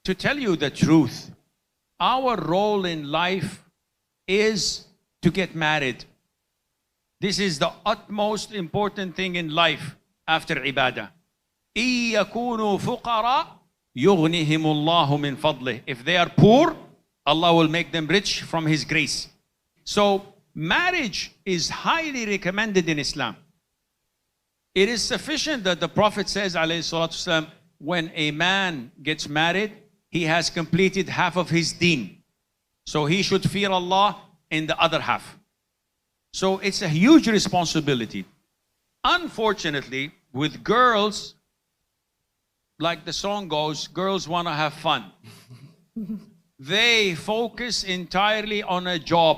To tell you the truth, our role in life is to get married. This is the utmost important thing in life after ibadah. إِن يَكُونُوا فُقَرَاء يُغْنِهِمُ اللَّهُ مِنْ فَضْلِهِ. If they are poor, Allah will make them rich from His grace. So marriage is highly recommended in Islam. It is sufficient that the Prophet says, alayhi salatu wasalam, when a man gets married, he has completed half of his deen. So he should fear Allah in the other half. So it's a huge responsibility. Unfortunately, with girls, like the song goes, girls want to have fun. They focus entirely on a job,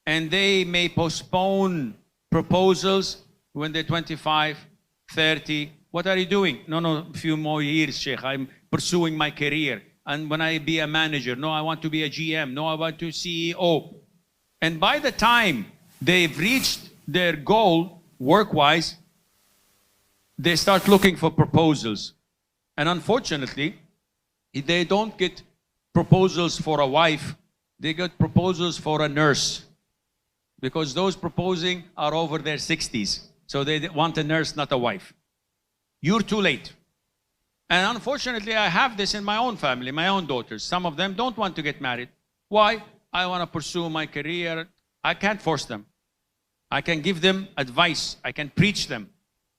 and they may postpone proposals when they're 25, 30. What are you doing? No, a few more years, Sheikh. I'm pursuing my career. And when I be a manager, no, I want to be a GM. No, I want to CEO. And by the time they've reached their goal work-wise, they start looking for proposals. And unfortunately, they don't get proposals for a wife. They get proposals for a nurse. Because those proposing are over their 60s. So they want a nurse, not a wife. You're too late. And unfortunately, I have this in my own family, my own daughters. Some of them don't want to get married. Why? I want to pursue my career. I can't force them. I can give them advice. I can preach them.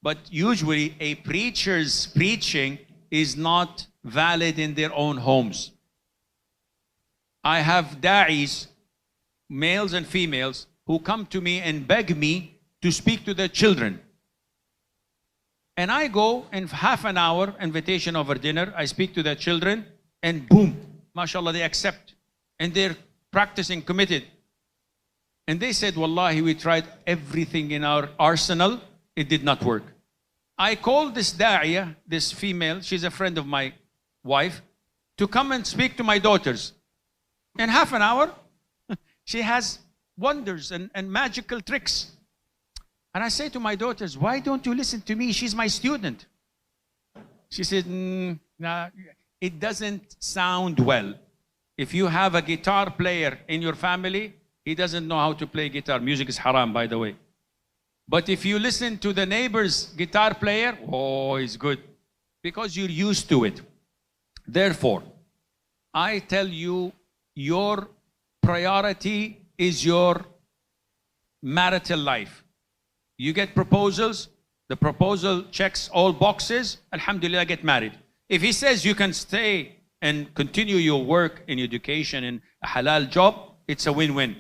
But usually, a preacher's preaching is not valid in their own homes. I have da'is, males and females, who come to me and beg me to speak to their children. And I go in half an hour, invitation over dinner, I speak to their children, and boom, mashallah, they accept. And they're practicing, committed. And they said, wallahi, we tried everything in our arsenal, it did not work. I called this da'iyah, this female, she's a friend of my wife, to come and speak to my daughters. In half an hour, she has wonders and magical tricks. And I say to my daughters, why don't you listen to me? She's my student. She said, nah, it doesn't sound well. If you have a guitar player in your family, he doesn't know how to play guitar. Music is haram, by the way. But if you listen to the neighbor's guitar player, oh, he's good. Because you're used to it. Therefore, I tell you, your priority is your marital life. You get proposals, the proposal checks all boxes, alhamdulillah, get married. If he says you can stay and continue your work in education in a halal job, it's a win-win.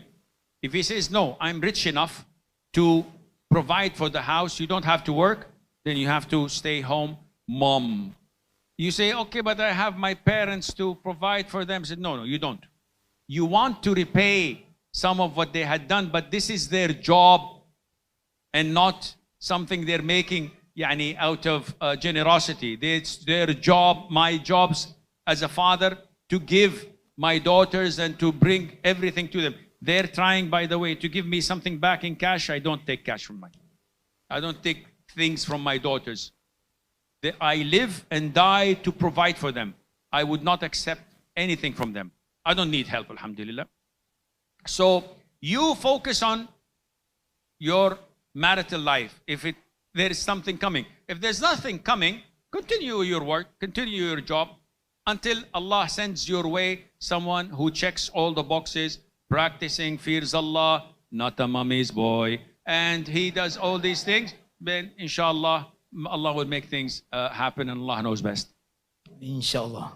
If he says, no, I'm rich enough to provide for the house, you don't have to work, then you have to stay home, mom. You say, okay, but I have my parents to provide for them. I said, no, you don't. You want to repay some of what they had done, but this is their job and not something they're making out of generosity. It's their job, my jobs as a father, to give my daughters and to bring everything to them. They're trying, by the way, to give me something back in cash. I don't take cash from I don't take things from my daughters. I live and die to provide for them. I would not accept anything from them. I don't need help, alhamdulillah. So you focus on your marital life. If there is something coming. If there's nothing coming, continue your work, continue your job until Allah sends your way someone who checks all the boxes, practicing, fears Allah, not a mommy's boy, and he does all these things, then inshallah, Allah will make things happen and Allah knows best. Inshallah.